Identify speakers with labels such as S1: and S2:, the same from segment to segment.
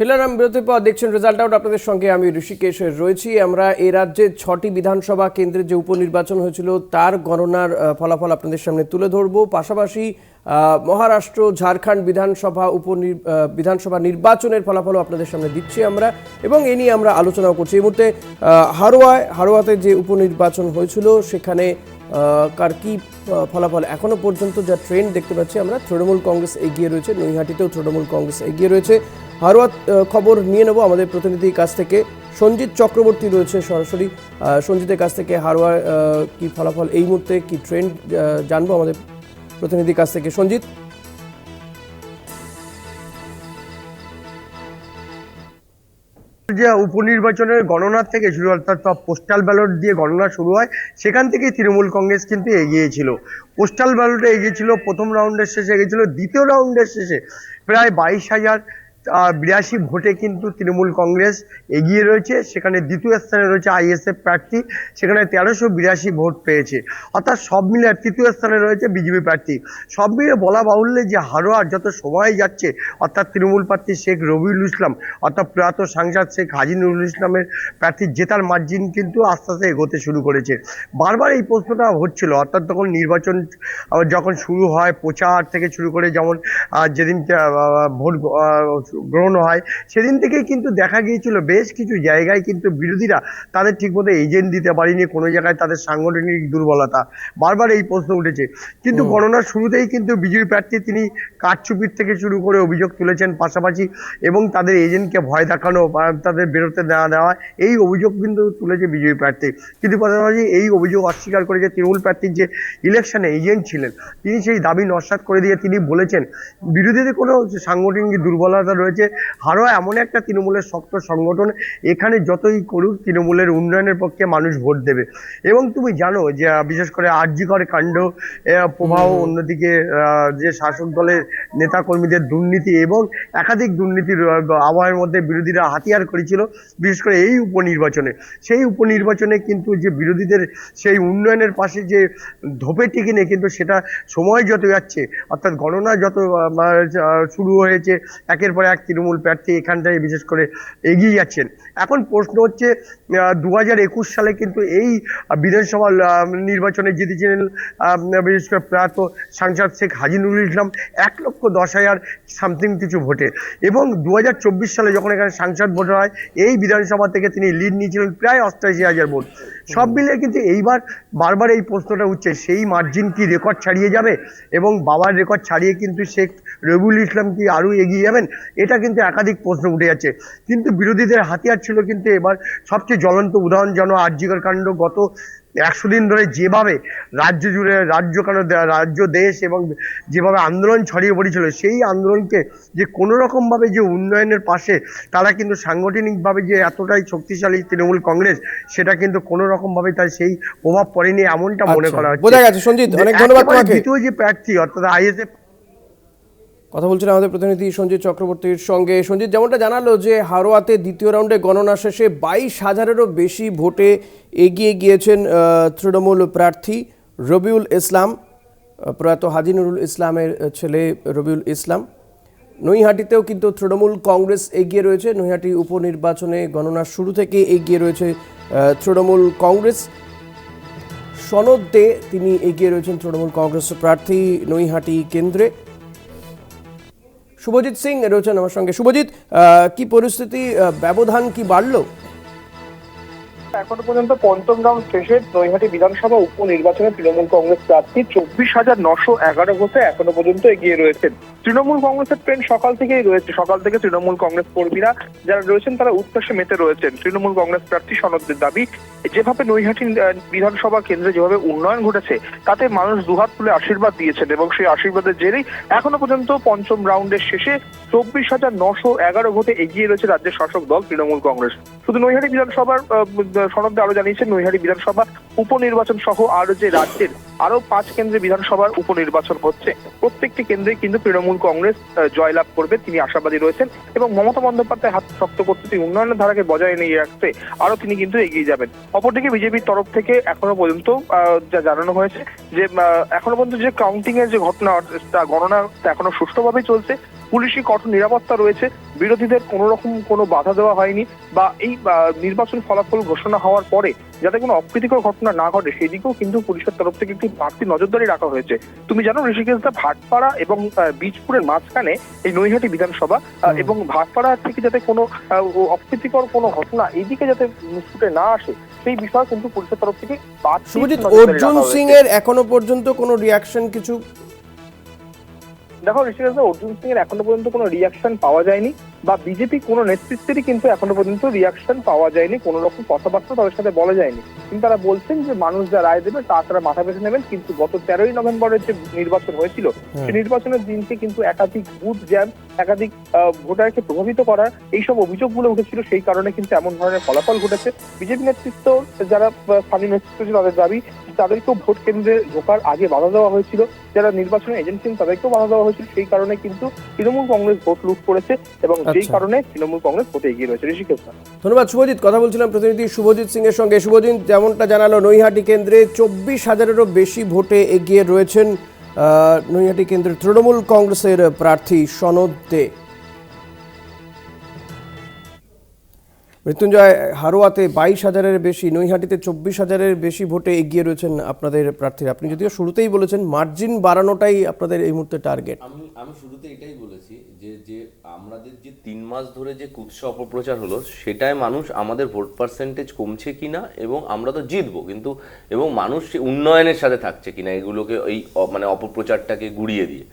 S1: ফিলারাম বিরতির পর দেখছেন রেজাল্ট আউট, আপনাদের সঙ্গে আমি ঋষিকেশ রয়েছি। আমরা এই রাজ্যে 6টি বিধানসভা কেন্দ্রে যে উপনির্বাচন হয়েছিল তার গণনার ফলাফল আপনাদের সামনে তুলে ধরব। পাশাপাশি মহারাষ্ট্র, ঝাড়খণ্ড বিধানসভা নির্বাচনের ফলাফলও আপনাদের সামনে দিচ্ছি আমরা, এবং এ নিয়ে আমরা আলোচনাও করছি। এই মুহূর্তে হারোয়াতে যে উপনির্বাচন হয়েছিল সেখানে কার কি ফলাফল এখনো পর্যন্ত যা ট্রেন্ড দেখতে পাচ্ছি আমরা, তৃণমূল কংগ্রেস এগিয়ে রয়েছে, নৈহাটিতেও তৃণমূল কংগ্রেস এগিয়ে রয়েছে। হারোয়া খবর নিয়ে নেব আমাদের প্রতিনিধির কাছ থেকে। সঞ্জিত চক্রবর্তী রয়েছে সরাসরি। সঞ্জিতের কাছ থেকে হারোয়ার কি ফলাফল, এই মুহূর্তে কি ট্রেন্ড জানবো আমাদের প্রতিনিধির কাছ থেকে। সঞ্জিত,
S2: যে উপনির্বাচনের গণনা থেকে শুরু, অর্থাৎ পোস্টাল ব্যালট দিয়ে গণনা শুরু হয়, সেখান থেকেই তৃণমূল কংগ্রেস কিন্তু এগিয়েছিল। পোস্টাল ব্যালটে এগিয়েছিল, প্রথম রাউন্ডের শেষে এগিয়েছিল, দ্বিতীয় রাউন্ডের শেষে প্রায় 22,082 ভোটে কিন্তু তৃণমূল কংগ্রেস এগিয়ে রয়েছে। সেখানে দ্বিতীয় স্থানে রয়েছে আইএসএফ প্রার্থী, সেখানে 1382 ভোট পেয়েছে। অর্থাৎ সব মিলে তৃতীয় স্থানে রয়েছে বিজেপি প্রার্থী। সব মিলে বলা বাহুল্য যে হারোয়ার যত সময় যাচ্ছে, অর্থাৎ তৃণমূল প্রার্থী শেখ রবিউল ইসলাম, অর্থাৎ প্রয়াত সাংসদ শেখ হাজি নুরুল ইসলামের প্রার্থীর জেতার মার্জিন কিন্তু আস্তে আস্তে এগোতে শুরু করেছে। বারবার এই প্রশ্নটা হচ্ছিল, অর্থাৎ তখন নির্বাচন যখন শুরু হয়, প্রচার থেকে শুরু করে, যেমন যেদিন ভোট গ্রহণ হয় সেদিন থেকেই কিন্তু দেখা গিয়েছিল বেশ কিছু জায়গায় কিন্তু বিরোধীরা তাদের ঠিকমতো এজেন্ট দিতে পারেনি, কোনো জায়গায় তাদের সাংগঠনিক দুর্বলতা, বারবার এই প্রশ্ন উঠেছে। কিন্তু গণনার শুরুতেই কিন্তু বিজেপি প্রার্থী তিনি কারচুপির থেকে শুরু করে অভিযোগ তুলেছেন, পাশাপাশি এবং তাদের এজেন্টকে ভয় দেখানো বা তাদের বেরোতে না দেওয়া, এই অভিযোগ কিন্তু তুলেছে বিজেপি প্রার্থী। কিন্তু পাশাপাশি এই অভিযোগ অস্বীকার করে যে তৃণমূল প্রার্থীর যে ইলেকশনে এজেন্ট ছিলেন, তিনি সেই দাবি নস্যাৎ করে দিয়ে তিনি বলেছেন বিরোধীদের কোনো সাংগঠনিক দুর্বলতা রয়েছে। হারোয়া এমন একটা তৃণমূলের শক্ত সংগঠন, এখানে যতই করুক তৃণমূলের উন্নয়নের পক্ষে মানুষ ভোট দেবে। এবং তুমি জানো যে বিশেষ করে আরজিকর কাণ্ড প্রবাহ, অন্যদিকে যে শাসক দলের নেতাকর্মীদের দুর্নীতি এবং একাধিক দুর্নীতির আবহের মধ্যে বিরোধীরা হাতিয়ার করেছিল, বিশেষ করে এই উপনির্বাচনে। সেই উপনির্বাচনে কিন্তু যে বিরোধীদের সেই উন্নয়নের পাশে যে ধোপে টিকিনে, কিন্তু সেটা সময় যত যাচ্ছে, অর্থাৎ গণনা যত শুরু হয়েছে, একের পর এক তৃণমূল প্রার্থী এখানটায় বিশেষ করে এগিয়ে যাচ্ছেন। এখন প্রশ্ন হচ্ছে 2021 সালে কিন্তু এই বিধানসভা নির্বাচনে জিতেছিলেন বিশেষ করে প্রয়াত সাংসদ শেখ হাজি নুরুল ইসলাম 1,10,000 সামথিং কিছু ভোটে, এবং 2024 সালে যখন এখানে সাংসদ ভোট হয় এই বিধানসভা থেকে তিনি লিড নিয়েছিলেন প্রায় 88,000 ভোট। সব মিলিয়ে কিন্তু এইবার বারবার এই প্রশ্নটা উঠছে, সেই মার্জিন কি রেকর্ড ছাড়িয়ে যাবে, এবং বাবার রেকর্ড ছাড়িয়ে কিন্তু শেখ রবিউল ইসলাম কি আরও এগিয়ে যাবেন, এটা কিন্তু একাধিক প্রশ্ন উঠে যাচ্ছে। কিন্তু বিরোধীদের হাতিয়ার ছিল কিন্তু এবার সবচেয়ে জ্বলন্ত উদাহরণ, যেন আরজিকর কাণ্ড। গত 100 দিন ধরে যেভাবে রাজ্য জুড়ে রাজ্য দেশ এবং যেভাবে আন্দোলন ছড়িয়ে পড়েছিল, সেই আন্দোলনকে যে কোনো রকমভাবে যে উন্নয়নের পাশে তারা কিন্তু সাংগঠনিকভাবে যে এতটাই শক্তিশালী তৃণমূল কংগ্রেস, সেটা কিন্তু কোনো রকমভাবে তার সেই প্রভাব পড়েনি এমনটা মনে করা হচ্ছে।
S1: বোঝা গেছে সঞ্জিত, অনেক ধন্যবাদ তোমাকে।
S2: দ্বিতীয় যে প্রার্থী অর্থাৎ আইএসএফ,
S1: কথা বলছিলাম আমাদের প্রতিনিধি সঞ্জিত চক্রবর্তীর সঙ্গে। সঞ্জিত যেমনটা জানালো যে হারোয়াতে দ্বিতীয় রাউন্ডে গণনা শেষে 22,000-এরও বেশি ভোটে এগিয়ে গিয়েছেন তৃণমূল প্রার্থী রবিউল ইসলাম, প্রয়াত হাজি নুরুল ইসলামের ছেলে রবিউল ইসলাম। নৈহাটিতেও কিন্তু তৃণমূল কংগ্রেস এগিয়ে রয়েছে, নৈহাটি উপনির্বাচনে গণনার শুরু থেকে এগিয়ে রয়েছে তৃণমূল কংগ্রেস। সনদ দে তিনি এগিয়ে রয়েছেন তৃণমূল কংগ্রেস প্রার্থী নৈহাটি কেন্দ্রে। শুভজিৎ সিং রয়েছেন আমার সঙ্গে। শুভজিৎ, কি পরিস্থিতি, ব্যবধান কি বাড়লো?
S3: এখনো পর্যন্ত পঞ্চম রাউন্ড শেষে নৈহাটি বিধানসভা উপনির্বাচনে তৃণমূল কংগ্রেস প্রার্থী 24,911 ভোটে এখনো পর্যন্ত এগিয়ে রয়েছেন। তৃণমূল কংগ্রেসের ট্রেন্ড সকাল থেকেই রয়েছে। সকাল থেকে তৃণমূল কংগ্রেস কর্মীরা যারা রয়েছেন তারা উচ্ছ্বাসে মেতে রয়েছেন। তৃণমূল কংগ্রেস প্রার্থী সনদের দাবি, যেভাবে নৈহাটি বিধানসভা কেন্দ্রে যেভাবে উন্নয়ন ঘটেছে তাতে মানুষ দুহাত তুলে আশীর্বাদ দিয়েছেন, এবং সেই আশীর্বাদের জেরেই এখনো পর্যন্ত পঞ্চম রাউন্ডের শেষে 24,911 ভোটে এগিয়ে রয়েছে রাজ্যের শাসক দল তৃণমূল কংগ্রেস। শুধু নৈহাটি বিধানসভার সনদ আরো জানিয়েছেন, নৈহাটি বিধানসভা উপনির্বাচন সহ আরো যে রাজ্যের আরো 5 কেন্দ্রে বিধানসভার উপনির্বাচন হচ্ছে, প্রত্যেকটি কেন্দ্রে কিন্তু তৃণমূল কংগ্রেস জয়লাভ করবে তিনি আশাবাদী রয়েছেন, এবং মমতা বন্দ্যোপাধ্যায় হাত শক্ত করতে তিনি উন্নয়নের ধারাকে বজায় নিয়ে রাখতে আরো তিনি কিন্তু এগিয়ে যাবেন। অপরদিকে বিজেপির তরফ থেকে এখনো পর্যন্ত যা জানানো হয়েছে যে এখনো পর্যন্ত যে কাউন্টিং এর যে ঘটনা, গণনা এখনো সুষ্ঠুভাবেই চলছে। পুলিশি কঠোর নিরাপত্তা রয়েছে, বিরোধীদের কোনো রকম কোনো বাধা দেওয়া হয়নি, বা এই নির্বাচন ফলাফল ঘোষণা হওয়ার পরে যাতে কোনো অপ্রীতিকর ঘটনা না ঘটে সেই দিকেও কিন্তু পুলিশের তরফ থেকে একটি বাড়তি নজরদারি রাখা হয়েছে। তুমি জানো ঋষিকেশদা, ভাটপাড়া এবং বীজপুরের মাঝখানে এই নৈহাটি বিধানসভা, এবং ভাটপাড়া থেকে যাতে কোনো অপ্রীতিকর কোনো ঘটনা এইদিকে যাতে ছুটে না আসে সেই বিষয়ে কিন্তু পুলিশের তরফ থেকে
S1: শুভজিৎ, অর্জুন সিং এর এখনো পর্যন্ত কোনো রিয়াকশন কিছু?
S3: দেখো ঋষিকেশদা, অর্জুন সিং এর এখনো পর্যন্ত কোনো রিয়াকশন পাওয়া যায়নি, বা বিজেপি কোনো নেতৃত্বেরই কিন্তু এখনো পর্যন্ত রিয়াকশন পাওয়া যায়নি, কোনো রকম কথাবার্তা তাদের সাথে বলা যায়নি। কিন্তু তারা বলছেন যে মানুষ যা রায় দেবে তা তারা মাথা পেতে নেবেন। কিন্তু গত 13ই নভেম্বরের যে নির্বাচন হয়েছিল সেই নির্বাচনের দিনকে কিন্তু একাধিক বুথ জ্যাম, একাধিক ভোটারকে প্রভাবিত করার এইসব অভিযোগগুলো উঠেছিল, সেই কারণে কিন্তু এমন ধরনের ফলাফল ঘটেছে। বিজেপি নেতৃত্ব, যারা স্থানীয় নেতৃত্ব ছিল, তাদের দাবি তাদেরকেও ভোট কেন্দ্রে ঢোকার আগে বাধা দেওয়া হয়েছিল, যারা নির্বাচনের এজেন্ট ছিলেন তাদেরকেও বাধা দেওয়া হয়েছিল। সেই কারণে কিন্তু তৃণমূল কংগ্রেস ভোট লুট করেছে এবং যেই কারণে তৃণমূল কংগ্রেস ভোটে এগিয়ে রয়েছে। ঋষিকেশদা,
S1: ধন্যবাদ শুভজিৎ। কথা বলছিলাম প্রতিনিধি শুভজিৎ সিং এর সঙ্গে। শুভজিৎ যেমনটা জানালো, নৈহাটি কেন্দ্রে 24,000-এরও বেশি ভোটে এগিয়ে রয়েছেন নৈহাটি কেন্দ্রের তৃণমূল কংগ্রেসের প্রার্থী সনদ দে। মৃত্যুঞ্জয়, হারোয়াতে 22,000-এর বেশি, নৈহাটিতে 24,000-এর বেশি ভোটে এগিয়ে রয়েছেন আপনাদের প্রার্থীরা। আপনি যদিও শুরুতেই বলেছেন মার্জিন বাড়ানোটাই আপনাদের এই মুহূর্তে টার্গেট।
S4: আমি শুরুতে এটাই বলেছি যে আমাদের যে 3 মাস ধরে যে কুৎসা অপপ্রচার হলো সেটাই মানুষ আমাদের ভোট পার্সেন্টেজ কমছে কিনা, এবং আমরা তো জিতবো কিন্তু, এবং মানুষ উন্নয়নের সাথে থাকছে কিনা এগুলোকে এই মানে অপপ্রচারটাকে গুড়িয়ে দিয়ে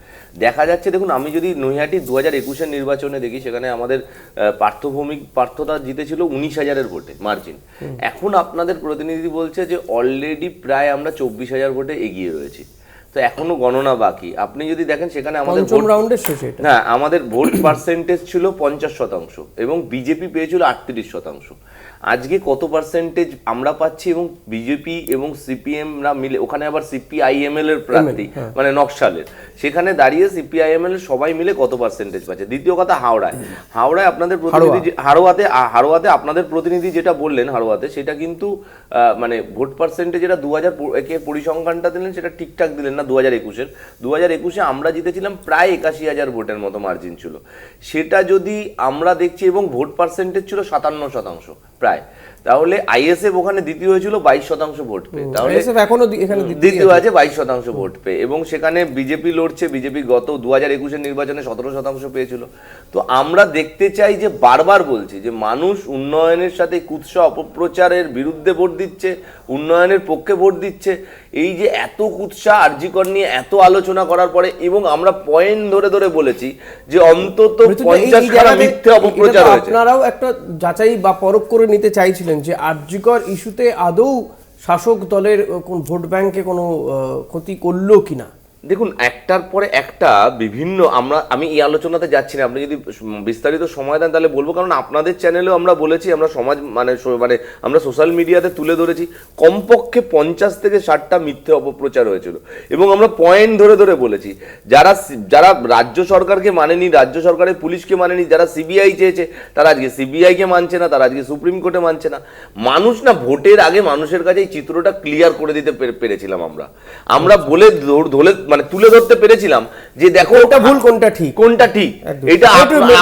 S4: দেখা যাচ্ছে। দেখুন, আমি যদি নৈহাটি 2021-এর নির্বাচনে দেখি, সেখানে আমাদের পার্থতা জিতেছিল 19,000-এর ভোটে মার্জিন। এখন আপনাদের প্রতিনিধি বলছে যে অলরেডি প্রায় আমরা 24,000 ভোটে এগিয়ে রয়েছি। তো এখনো গণনা বাকি। আপনি যদি দেখেন সেখানে আমাদের আমাদের ভোট পার্সেন্টেজ ছিল 50% এবং বিজেপি পেয়েছিল 38%। আজকে কত পার্সেন্টেজ আমরা পাচ্ছি, এবং বিজেপি এবং সিপিএম রা মিলে, ওখানে আবার সিপিআইএমএল এর প্রার্থী মানে নকশালের, সেখানে দাঁড়িয়ে সিপিআইএমএল এর সবাই মিলে কত পার্সেন্টেজ পাচ্ছে। দ্বিতীয় কথা, হাওড়ায় আপনাদের প্রতিনিধি, হারোয়াতে আপনাদের প্রতিনিধি যেটা বললেন হারোয়াতে, সেটা কিন্তু মানে ভোট পার্সেন্টেজ যেটা 2000-এ পরিসংখ্যানটা দিলেন সেটা ঠিকঠাক দিলেন না। 2021-এ আমরা জিতেছিলাম প্রায় 81,000 ভোটের মতো মার্জিন ছিল, সেটা যদি আমরা দেখছি, এবং ভোট পার্সেন্টেজ ছিল 57% প্রায়। তাহলে আইএসএফ ওখানে দ্বিতীয় হয়েছিল 22% ভোট পেয়ে, তাহলে
S1: এখনো এখানে
S4: দ্বিতীয় আছে 22% ভোট পেয়ে, এবং সেখানে বিজেপি লড়ছে। বিজেপি গত 2021-এর নির্বাচনে 17% পেয়েছিল। তো আমরা দেখতে চাই যে, বারবার বলছি যে মানুষ উন্নয়নের সাথে কুৎসা অপপ্রচারের বিরুদ্ধে ভোট দিচ্ছে, উন্নয়নের পক্ষে ভোট দিচ্ছে। এই যে এত কুৎসা আরজি কর নিয়ে এত আলোচনা করার পরে, এবং আমরা পয়েন্ট ধরে ধরে বলেছি যে অন্তত 50 মিথ্যে অপপ্রচার হয়েছে।
S1: আপনারাও একটা যাচাই বা পরখ করে নিতে চাইছিলেন যে আরজি কর ইস্যুতে আদৌ শাসক দলের কোন ভোট ব্যাংকে কোনো ক্ষতি করলো কিনা।
S4: দেখুন, একটার পরে একটা বিভিন্ন, আমি এই আলোচনাতে যাচ্ছি না, আপনি যদি বিস্তারিত সময় দেন তাহলে বলবো, কারণ আপনাদের চ্যানেলেও আমরা বলেছি, আমরা সমাজ মানে আমরা সোশ্যাল মিডিয়াতে তুলে ধরেছি কমপক্ষে 50 থেকে 60টা মিথ্যে অপপ্রচার হয়েছিল, এবং আমরা পয়েন্ট ধরে ধরে বলেছি যারা রাজ্য সরকারকে মানেনি, রাজ্য সরকারের পুলিশকে মানেনি, যারা সিবিআই চেয়েছে তারা আজকে সিবিআইকে মানছে না, তারা আজকে সুপ্রিম কোর্টে মানছে না। মানুষ না ভোটের আগে মানুষের কাছে এই চিত্রটা ক্লিয়ার করে দিতে পেরেছিলাম। আমরা বলে ধরে মানে তুলে ধরতে পেরেছিলাম যে দেখো
S1: কোনটা ভুল কোনটা ঠিক।
S4: এটা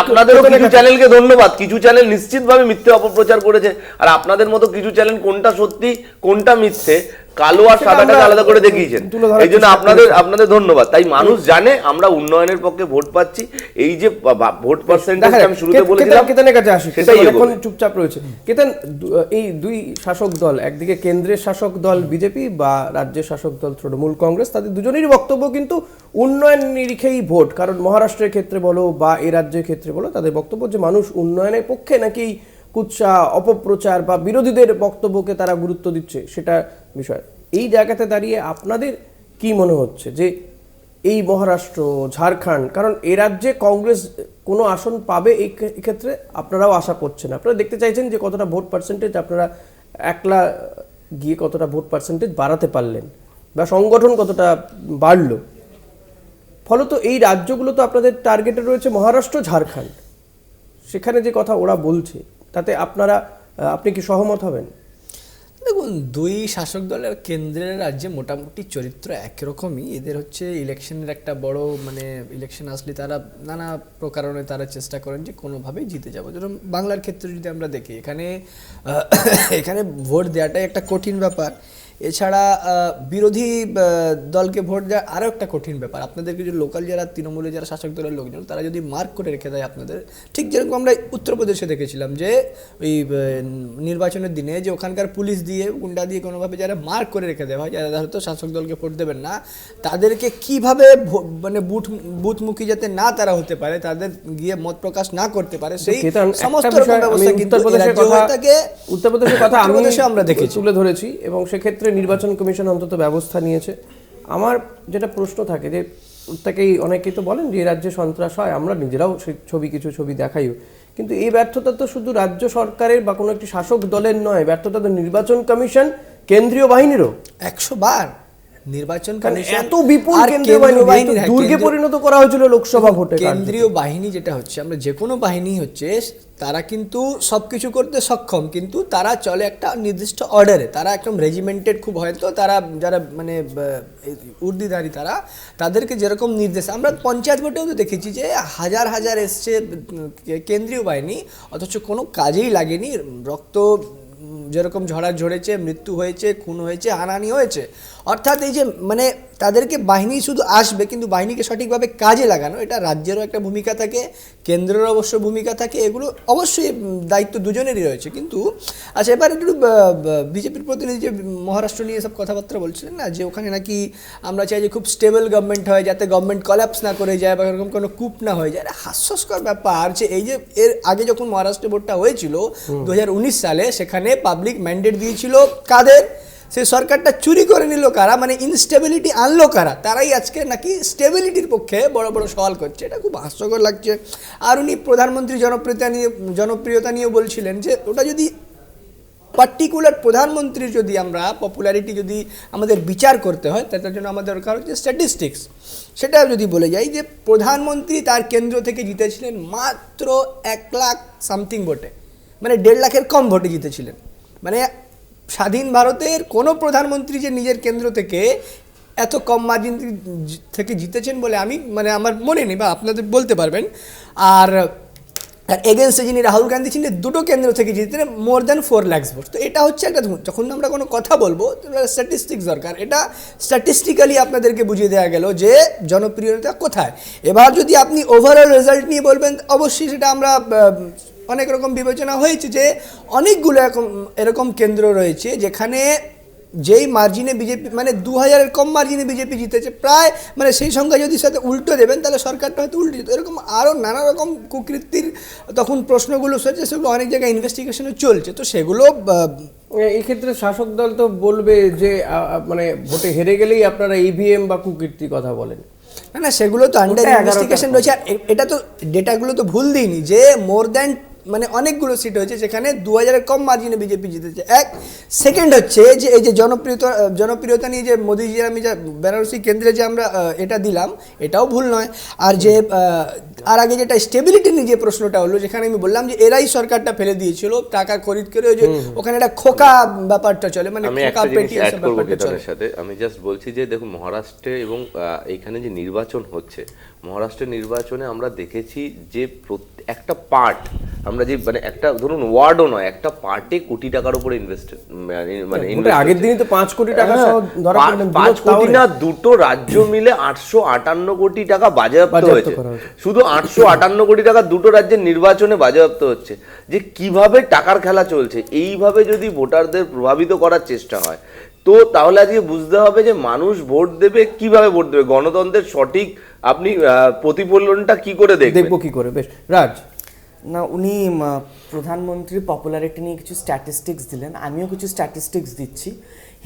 S4: আপনাদেরও কিছু চ্যানেলকে ধন্যবাদ, কিছু চ্যানেল নিশ্চিতভাবে মিথ্যে অপপ্রচার করেছে, আর আপনাদের মতো কিছু চ্যানেল কোনটা সত্যি কোনটা মিথ্যে, কালো আর সাদাটাকে আলাদা করে দেখিয়েছেন, এই জন্য আপনাদের ধন্যবাদ। তাই মানুষ জানে আমরা উন্নয়নের পক্ষে ভোট পাচ্ছি। এই যে ভোট পার্সেন্টেজ আমি শুরুতে বলেছিলাম,
S1: কেতনের কাছে আসি, সেটাই এখন চুপচাপ রয়েছে। কেতন, এই দুই শাসক দল, একদিকে কেন্দ্রের শাসক দল বিজেপি বা রাজ্যের শাসক দল তৃণমূল কংগ্রেস, তাদের দুজনেরই বক্তব্য কিন্তু উন্নয়ন নিরিখেই ভোট। কারণ মহারাষ্ট্রের ক্ষেত্রে বলো বা এই রাজ্যের ক্ষেত্রে বলো, তাদের বক্তব্য যে মানুষ উন্নয়নের পক্ষে নাকি কুৎসা অপপ্রচার বা বিরোধীদের বক্তব্যকে তারা গুরুত্ব দিচ্ছে, সেটা বিষয়। এই জায়গাতে দাঁড়িয়ে আপনাদের কি মনে হচ্ছে যে এই মহারাষ্ট্র, ঝাড়খণ্ড, কারণ এ রাজ্যে কংগ্রেস কোনো আসন পাবে এই ক্ষেত্রে আপনারাও আশা করছেন, আপনারা দেখতে চাইছেন যে কতটা ভোট পার্সেন্টেজ আপনারা একলা গিয়ে কতটা ভোট পার্সেন্টেজ বাড়াতে পারলেন বা সংগঠন কতটা বাড়লো। ফলত এই রাজ্যগুলো তো আপনাদের টার্গেটে রয়েছে, মহারাষ্ট্র, ঝাড়খণ্ড, সেখানে যে কথা ওরা বলছে তাতে আপনি কি সহমত হবেন?
S5: দেখুন, দুই শাসক দলের কেন্দ্রের রাজ্যে মোটামুটি চরিত্র একরকমই। এদের হচ্ছে ইলেকশনের একটা বড় ইলেকশন আসলে তারা নানা প্রকারণে তারা চেষ্টা করেন যে কোনোভাবেই জিতে যাবো। যেরকম বাংলার ক্ষেত্রে যদি আমরা দেখি, এখানে ভোট দেওয়াটাই একটা কঠিন ব্যাপার। এছাড়া বিরোধী দলকে ভোট দেওয়া আরও একটা কঠিন ব্যাপার। আপনাদেরকে যে লোকাল যারা তৃণমূলের যারা শাসক দলের লোকজন, তারা যদি মার্ক করে রেখে দেয় আপনাদের, ঠিক যেরকম আমরা উত্তরপ্রদেশে দেখেছিলাম যে ওই নির্বাচনের দিনে যে ওখানকার পুলিশ দিয়ে গুন্ডা দিয়ে কোনোভাবে যারা মার্ক করে রেখে দেওয়া হয়, যারা হয়তো শাসক দলকে ভোট দেবেন না, তাদেরকে কিভাবে বুথমুখী যাতে না তারা হতে পারে, তাদের গিয়ে মত প্রকাশ না করতে পারে, সেই সমস্ত রকম ব্যবস্থা কিন্তু
S1: উত্তরপ্রদেশের কথা
S5: আমরা দেখেছি,
S1: তুলে ধরেছি, এবং সেক্ষেত্রে নির্বাচন কমিশন অন্তত ব্যবস্থা নিয়েছে। আমার যেটা প্রশ্ন থাকে যে প্রত্যেকেই অনেকেই তো বলেন যে এই রাজ্যে সন্ত্রাস হয়, আমরা নিজেরাও সেই কিছু ছবি দেখাইও, কিন্তু এই ব্যর্থতা তো শুধু রাজ্য সরকারের বা কোনো একটি শাসক দলের নয়, ব্যর্থতা তো নির্বাচন কমিশন, কেন্দ্রীয় বাহিনীরও
S5: 100 বার। নির্বাচন কমিশন
S1: এত বিপুল কেন্দ্রীয় বাহিনী দুর্গে পরিণত করা হয়েছিল লোকসভা ভোটে।
S5: কেন্দ্রীয় বাহিনী যেটা হচ্ছে, আমরা যে কোনো বাহিনী হচ্ছে, তারা কিন্তু সবকিছু করতে সক্ষম, কিন্তু তারা চলে একটা নির্দিষ্ট অর্ডারে। তারা একদম রেজিমেন্টেড খুব, হয়তো তারা যারা উর্দিধারী তাদেরকে যেরকম নির্দেশ, আমরা পঞ্চায়েত ভোটেও তো দেখেছি যে হাজার হাজার এসছে কেন্দ্রীয় বাহিনী, অথচ কোনো কাজেই লাগেনি। রক্ত যেরকম ঝরেছে, মৃত্যু হয়েছে, খুন হয়েছে, হানাহানি হয়েছে। অর্থাৎ এই যে তাদেরকে বাহিনী শুধু আসবে, কিন্তু বাহিনীকে সঠিকভাবে কাজে লাগানো, এটা রাজ্যেরও একটা ভূমিকা থাকে, কেন্দ্রেরও অবশ্য ভূমিকা থাকে। এগুলো অবশ্যই দায়িত্ব দুজনেরই রয়েছে। কিন্তু আচ্ছা, এবার একটু বিজেপির প্রতিনিধি যে মহারাষ্ট্র নিয়ে সব কথাবার্তা বলছিলেন না, যে ওখানে নাকি আমরা চাই যে খুব স্টেবল গভর্নমেন্ট হয়, যাতে গভর্নমেন্ট কলাপস না করে যায় বা এরকম কোনো কূপ না হয়ে যায়। হাস্যস্কর ব্যাপার যে এই যে এর আগে যখন মহারাষ্ট্রে ভোটটা হয়েছিল 2019 সালে, সেখানে পাবলিক ম্যান্ডেট দিয়েছিল কাদের? সেই সরকারটা চুরি করে নিল কারা, ইনস্টেবিলিটি আনলো কারা? তারাই আজকে নাকি স্টেবিলিটির পক্ষে বড় বড় সওয়াল করছে। এটা খুব হাস্যকর লাগছে। আর উনি প্রধানমন্ত্রী জনপ্রিয়তা নিয়ে বলছিলেন যে ওটা যদি পার্টিকুলার প্রধানমন্ত্রীর যদি আমরা পপুলারিটি যদি আমাদের বিচার করতে হয়, তার জন্য আমাদের দরকার হচ্ছে স্ট্যাটিস্টিক্স। সেটা যদি বলে যাই যে প্রধানমন্ত্রী তার কেন্দ্র থেকে জিতেছিলেন মাত্র 1 লাখ সামথিং ভোটে, 1.5 লাখের কম ভোটে জিতেছিলেন। স্বাধীন ভারতের কোনো প্রধানমন্ত্রী যে নিজের কেন্দ্র থেকে এত কম মার্জিন থেকে জিতেছেন বলে আমি আমার মনে নেই, বা আপনাদের বলতে পারবেন। আর এগেনস্টে যিনি রাহুল গান্ধী ছিলেন, দুটো কেন্দ্র থেকে জিতেছেন মোর দ্যান 4 lakhs ভোট। তো এটা হচ্ছে একটা, যখন আমরা কোনো কথা বলবো স্ট্যাটিস্টিক্স দরকার। এটা স্ট্যাটিস্টিক্যালি আপনাদেরকে বুঝিয়ে দেওয়া গেল যে জনপ্রিয়তা কোথায়। এবার যদি আপনি ওভারঅল রেজাল্ট নিয়ে বলবেন, অবশ্যই সেটা আমরা অনেক রকম বিবেচনা হয়েছে যে অনেকগুলো এরকম কেন্দ্র রয়েছে যেখানে যেই মার্জিনে বিজেপি 2000-এর কম মার্জিনে বিজেপি জিতেছে প্রায়, সেই সংখ্যা যদি সাথে উল্টো দেবেন তাহলে সরকারটা হয়তো উল্টে যেত। এরকম আরও নানা রকম কুকৃতির তখন প্রশ্নগুলো হচ্ছে, সেগুলো অনেক জায়গায় ইনভেস্টিগেশনে চলছে। তো সেগুলো
S1: এই ক্ষেত্রে শাসক দল তো বলবে যে ভোটে হেরে গেলেই আপনারা ইভিএম বা কুকীর্তির কথা বলেন।
S5: না, সেগুলো তো আন্ডার ইনভেস্টিগেশন রয়েছে। আর এটা তো ডেটাগুলো তো ভুল দিইনি যে মোর দ্যান অনেকগুলো সিট হয়েছে যেখানে 2000-এর কম মার্জিনে বিজেপি জিতেছে। এক সেকেন্ড হচ্ছে যে এই যে জনপ্রিয়তা নিয়ে যে মোদিজি আমি যা বেনারসি কেন্দ্রে যে আমরা এটা দিলাম, এটাও ভুল নয়। আর যে আর আগে যেটা স্টেবিলিটি নিয়ে যে প্রশ্নটা হলো, যেখানে আমি বললাম যে এরাই সরকারটা ফেলে দিয়েছিল টাকা খরিদ করে, ওই যে ওখানে একটা খোকা ব্যাপারটা চলে, খোকা পেটিএম ব্যাপারটা চলে।
S4: সাথে আমি জাস্ট বলছি যে দেখুন, মহারাষ্ট্রে এবং এইখানে যে নির্বাচন হচ্ছে, মহারাষ্ট্রের নির্বাচনে আমরা দেখেছি যে একটা পার্ট, আমরা যে একটা ধরুন ওয়ার্ডও নয়, একটা পার্টে কোটি টাকার উপরে ইনভেস্ট,
S1: আগের দিনই তো 5 কোটি টাকা,
S4: 5 কোটি না, দুটো রাজ্য মিলে 858 কোটি টাকা বাজেয়াপ্ত হয়েছে। শুধু 858 কোটি টাকা দুটো রাজ্যের নির্বাচনে বাজেয়াপ্ত হচ্ছে। যে কিভাবে টাকার খেলা চলছে, এইভাবে যদি ভোটারদের প্রভাবিত করার চেষ্টা হয়, তো তাহলে আজকে বুঝতে হবে যে মানুষ ভোট দেবে, কিভাবে ভোট দেবে, গণতন্ত্রের সঠিক আপনি প্রতিফলনটা কি করে দেখবো কি করে।
S1: বেশ, রাজ
S6: না, উনি প্রধানমন্ত্রীর পপুলারিটি নিয়ে কিছু স্ট্যাটিস্টিক্স দিলেন, আমিও কিছু স্ট্যাটিস্টিক্স দিচ্ছি।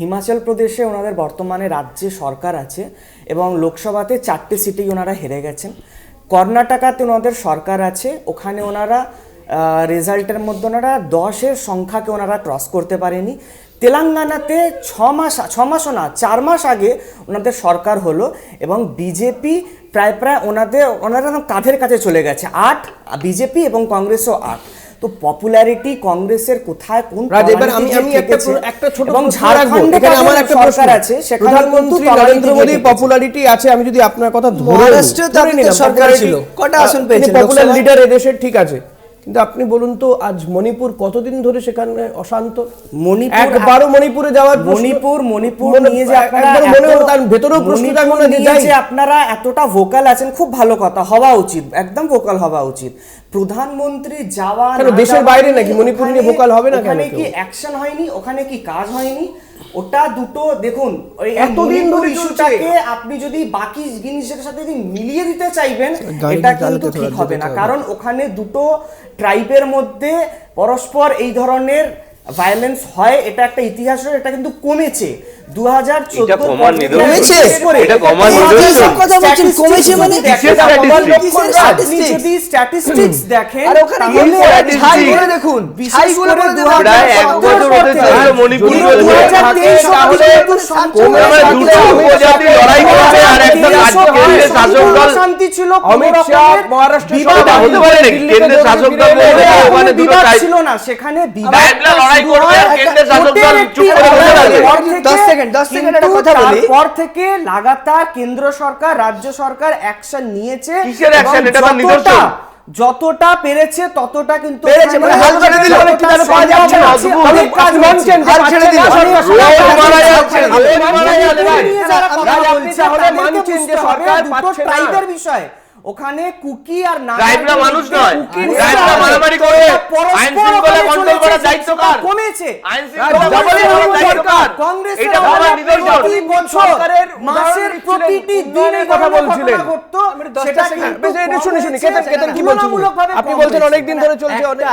S6: হিমাচল প্রদেশে ওনাদের বর্তমানে রাজ্যে সরকার আছে এবং লোকসভাতে 4টে সিটেই ওনারা হেরে গেছেন। কর্ণাটকাতে ওনাদের সরকার আছে, ওখানে ওনারা রেজাল্টের মধ্যে ওনারা 10-এর সংখ্যাকে ওনারা ক্রস করতে পারেনি। তেলেঙ্গানাতে 4 মাস আগে ওনাদের সরকার হলো এবং বিজেপি প্রায় ওনারা কাঁধের কাছে চলে গেছে, 8 বিজেপি এবং কংগ্রেসও 8। তো পপুলারিটি কংগ্রেসের কোথায় কোন
S1: রাজ, এবার
S6: তলানিতে
S1: আমি
S6: গিয়ে
S1: আমি
S6: ঠেকেছে,
S1: একটা ছোট
S6: এবং
S1: প্রশ্ন রাখবো।
S6: ঝাড়খণ্ডে
S1: এখানে আমার একটা
S6: সরকার
S1: প্রশ্ন
S6: আছে, সেখানে
S1: প্রধানমন্ত্রী
S6: কিন্তু
S1: নরেন্দ্র
S6: তলানিতে
S1: মোদীর
S6: গিয়ে ঠেকেছে।
S1: পপুলারিটি আছে, আমি যদি আপনার কথা ধরে
S5: মহারাষ্ট্রে তো আপনাদের সরকার ছিল। কটা আসন পেয়েছেন
S1: পপুলার
S5: লোকসভায়?
S1: লিডার এদেশের, ঠিক আছে, কিন্তু আপনি বলুন তো আজ মণিপুর কতদিন ধরে সেখানে অশান্ত?
S6: মণিপুর
S1: একবারও মণিপুরে যাওয়ার প্রশ্ন-
S6: মণিপুর
S1: মনে-
S6: নিয়ে যে আপনারা
S1: একবারও মনে হলো,
S6: এত-
S1: তার ভেতরেও প্রশ্ন
S6: মণিপুর
S1: জাগলো না যে
S6: নিয়ে
S1: যাই।
S6: যে আপনারা এতটা ভোকাল আছেন, খুব ভালো কথা, হওয়া উচিত, একদম ভোকাল হওয়া উচিত। প্রধানমন্ত্রী যাওয়া
S1: কেন,
S6: না
S1: দেশের
S6: যাওয়া
S1: বাইরে
S6: নিয়ে
S1: নাকি? মণিপুর নিয়ে
S6: ওখানে-
S1: vocal হবে না কেন
S6: ওখানে
S1: কেউ?
S6: কি অ্যাকশন হয়নি, ওখানে কি কাজ হয়নি? ওটা দুটো দেখুন, ওই
S1: এতদিন
S6: মণিপুর
S1: ধরে
S6: ইস্যুটাকে আপনি যদি বাকি জিনিসের সাথে যদি মিলিয়ে দিতে চাইবেন,
S5: গাড়ি
S6: এটা
S5: চালাতে
S6: কিন্তু ঠিক
S5: থাকবে,
S6: হবে না।
S5: যেতে হবে।
S6: কারণ ওখানে দুটো ট্রাইবের মধ্যে পরস্পর এই ধরনের ভায়োলেন্স হয়, এটা একটা ইতিহাস, এটা কিন্তু কমেছে 2014
S4: এটা কমার নিদর্শন।
S5: কমেছে?
S4: এটা কমার
S5: এই
S4: নিদর্শন।
S5: সব কথা বলছেন, কমেছে মানে?
S4: কিসের
S5: এটা কমার
S4: statistics?
S5: কিসের
S6: আপনি
S5: statistics?
S6: যদি স্ট্যাটিস্টিক্স দেখেন,
S5: আরে ওখানে
S6: তাহলে
S5: গেলে
S4: statistics।
S5: ছাইগুলো দেখুন,
S6: বিশেষ
S5: ছাইগুলো
S6: করে
S5: বলে দেবো।
S4: প্রায় এক বছর হতে চলেছে মণিপুর
S1: যদি
S4: চলছে।
S6: 2023
S1: তাহলে
S4: আমরা দুটো উপজাতি লড়াই করছে আর একটা রাজ্য কেন্দ্রের শাসক দল
S6: শান্তি ছিল,
S1: অমিত শাহ মহারাষ্ট্রের
S6: বিবাদ
S4: এটা হতে পারে না, কেন্দ্রের শাসক দল বলবে যে ওখানে দুটো
S6: বিবাদ
S4: ট্রাইব
S6: ছিল না, সেখানে
S4: ট্রাইবরা লড়াই করবে আর কেন্দ্রের শাসক দল চুপ করে বসে থাকবে।
S5: 10 সেকেন্ড একটা কথা বলি।
S6: তারপর থেকে লাগাতার কেন্দ্র সরকার, রাজ্য সরকার অ্যাকশন নিয়েছে।
S4: কিসের
S6: এবং
S4: action? এটা তো
S6: যতটা-
S4: নিদর্শন।
S6: যতটা পেরেছে ততটা কিন্তু
S5: পেরেছে,
S6: ওখানে
S5: মানে হাল ছেড়ে দিল।
S6: যতটা
S1: কিভাবে পাওয়া যাচ্ছে না?
S6: সম্ভব
S1: অনেক
S6: হয়েছে,
S1: কাজ
S6: অনেক
S1: মানছেন,
S6: কাজ
S1: হাল ছেড়ে দিল।
S6: অনেক কাজ
S1: রোজ
S6: মানছেন,
S1: মারা
S6: অনেক
S1: যাচ্ছে,
S6: কাজ
S1: রোজ
S6: মানছেন।
S1: মারা যাচ্ছে।
S6: মণিপুর নিয়ে যারা
S1: রাজ,
S6: কথা
S1: আপনি
S6: বলছে,
S1: তাহলে
S6: তাদেরকে
S1: মানছেন যে
S6: বুঝতে
S1: সরকার
S6: হবে দুটো
S1: পাচ্ছে না।
S6: ট্রাইবের বিষয়। ওখানে কুকি আর নাগা
S4: ট্রাইবরা মানুষ নয়,
S6: কুকির
S4: ট্রাইবরা
S6: বিষয়।
S4: মারামারি করবে।
S6: পরস্পর
S4: আইন শৃঙ্খলা
S6: ওখানে
S4: কন্ট্রোল
S6: চলেছে,
S4: করার দায়িত্ব কার?
S6: কমেছে।
S4: আইন শৃঙ্খলা
S1: ডাবল
S4: করার দায়িত্ব কার?
S6: কংগ্রেসের
S4: এটা
S6: আমলে
S4: আমার নিদর্শন।
S6: প্রতি বছর
S1: সরকারের
S6: মাসের
S1: উদাহরণ
S6: প্রতিটি
S1: দিচ্ছিলেন,
S6: দিনে
S1: কথা
S6: কথা
S1: বলছিলেন।
S6: ঘটতো,
S1: আমি 10টা
S6: সেটা
S1: সেকেন্ড,
S6: কিন্তু
S1: বেশ, এটা
S6: কম
S1: শুনে শুনি,
S6: হয়েছে,
S1: কেতন
S6: সেটা
S1: কি বলছেন?
S6: তুলনামূলকভাবে
S1: আপনি
S6: কম
S1: বলছেন
S6: হয়েছে।
S1: অনেক দিন ধরে চলছে, অনেক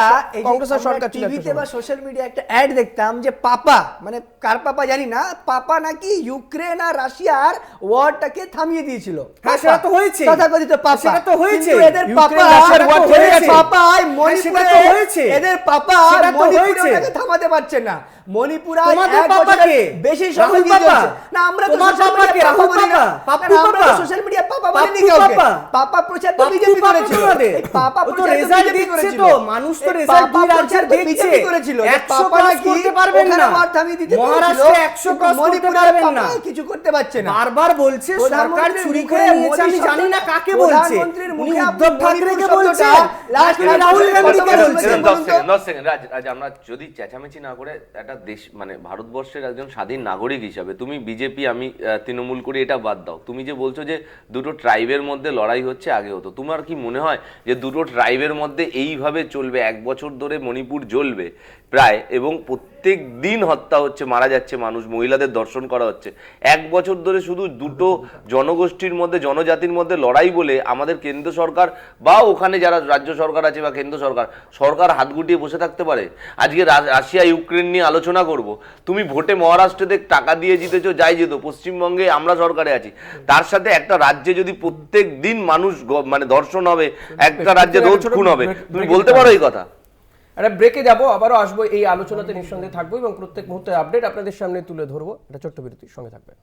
S1: কংগ্রেসের সরকার ছিল একটা
S5: টিভিতে বা
S1: সময়।
S5: সোশ্যাল মিডিয়া একটা অ্যাড দেখতাম যে পাপা, মানে কার পাপা জানি না, পাপা নাকি ইউক্রেন আর রাশিয়ার ওয়ারটাকে থামিয়ে দিয়েছিল।
S6: হ্যাঁ, সেটা তো হয়েছে।
S5: তথাকথিত পাপা,
S6: সেটা তো হয়েছে।
S5: কিন্তু এদের
S6: ইউক্রেন
S5: পাপা,
S6: রাশিয়ার war থেমে গেছে।
S5: পাপাই
S6: সেটা
S5: মণিপুরে
S6: তো হয়েছে।
S5: এদের পাপা
S6: সেটা তো
S5: মণিপুরে
S6: হয়েছে।
S5: ওটাকে থামাতে পারছে না। মণিপুর আজ
S6: তোমাদের
S5: এক
S6: পাপা
S5: বছরের
S6: কে?
S5: বেশি
S6: রাহুল
S5: সময় দিয়ে
S6: পাপা?
S5: চলছে। না, আমরা তো
S6: তোমার
S5: সোশ্যাল
S6: পাপা কে?
S5: মিডিয়া পাপা
S6: রাহুল
S5: বলি না।
S6: পাপা? পাপ্পু
S5: না, আমরা তো
S6: পাপা?
S5: সোশ্যাল মিডিয়া পাপা
S6: পাপ্পু
S5: বলিনি কাউকে।
S6: পাপা?
S5: পাপা প্রচার তো
S6: পাপ্পু
S5: বিজেপি
S6: পাপা
S5: করেছিল।
S6: তোমাদের?
S5: এই পাপা
S6: ও তো
S5: প্রচার তো
S6: রেজাল্ট
S5: বিজেপি
S6: দিচ্ছে
S5: করেছিল।
S6: তো, মানুষ তো
S5: এই
S6: রেজাল্ট
S5: পাপা
S6: দুই
S5: প্রচার
S6: রাজ্যের
S5: তো
S6: দেখছে।
S5: বিজেপি করেছিল। যে
S6: 100
S5: পাপা
S6: ক্রস
S5: নাকি
S6: করতে পারবেন
S5: ওখানে
S6: না।
S5: মার থামিয়ে দিতে
S6: মহারাষ্ট্রে
S5: পেরেছিল,
S6: 100
S5: কিন্তু
S6: ক্রস করতে
S5: মণিপুরের
S6: পারবেন
S5: পাপা
S6: না।
S5: কিছু করতে পারছে না।
S6: বারবার বলছে সরকার
S5: প্রধানমন্ত্রীর
S6: চুরি
S5: মুখে
S6: করে নিয়েছে, আমি
S5: মোদী
S6: জানি না
S5: শব্দটা-
S6: কাকে বলছে।
S5: প্রধানমন্ত্রীর
S6: উনি
S5: মুখে আপনি
S6: উদ্ধব ঠাকরেকে
S5: মণিপুর
S6: বলছেন,
S5: শব্দটা লাস্ট
S6: নাকি রাহুল গান্ধীকে বলছেন?
S4: 10 সেকেন্ড রাজ, আমরা যদি চেঁচামেচি না করে একটা দেশ, মানে ভারতবর্ষের একজন স্বাধীন নাগরিক হিসাবে, তুমি বিজেপি, আমি তৃণমূল করি, এটা বাদ দাও, তুমি যে বলছো যে দুটো ট্রাইবের মধ্যে লড়াই হচ্ছে, আগে হতো, তোমার কি মনে হয় যে দুটো ট্রাইবের মধ্যে এইভাবে চলবে? 1 বছর ধরে মণিপুর জ্বলবে প্রায়, এবং প্রত্যেক দিন হত্যা হচ্ছে, মারা যাচ্ছে মানুষ, মহিলাদের ধর্ষণ করা হচ্ছে। 1 বছর ধরে শুধু দুটো জনগোষ্ঠীর মধ্যে, জনজাতির মধ্যে লড়াই বলে আমাদের কেন্দ্র সরকার বা ওখানে যারা রাজ্য সরকার আছে বা কেন্দ্র সরকার হাত গুটিয়ে বসে থাকতে পারে? আজকে রাশিয়া ইউক্রেন নিয়ে আলোচনা করব, তুমি ভোটে মহারাষ্ট্রতে টাকা দিয়ে জিতেছো, যাই যেত, পশ্চিমবঙ্গে আমরা সরকারে আছি, তার সাথে একটা রাজ্যে যদি প্রত্যেক দিন মানুষ মানে ধর্ষণ হবে, একটা রাজ্যে রোজ খুন হবে, তুমি বলতে পারো এই কথা?
S1: একটা ব্রেকে যাবো, আবারও আসবো, এই আলোচনাতে নিঃসন্দেহে থাকবো এবং প্রত্যেক মুহূর্তে আপডেট আপনাদের সামনে তুলে ধরবো। একটা ছোট্ট বিরতির সঙ্গে থাকবেন।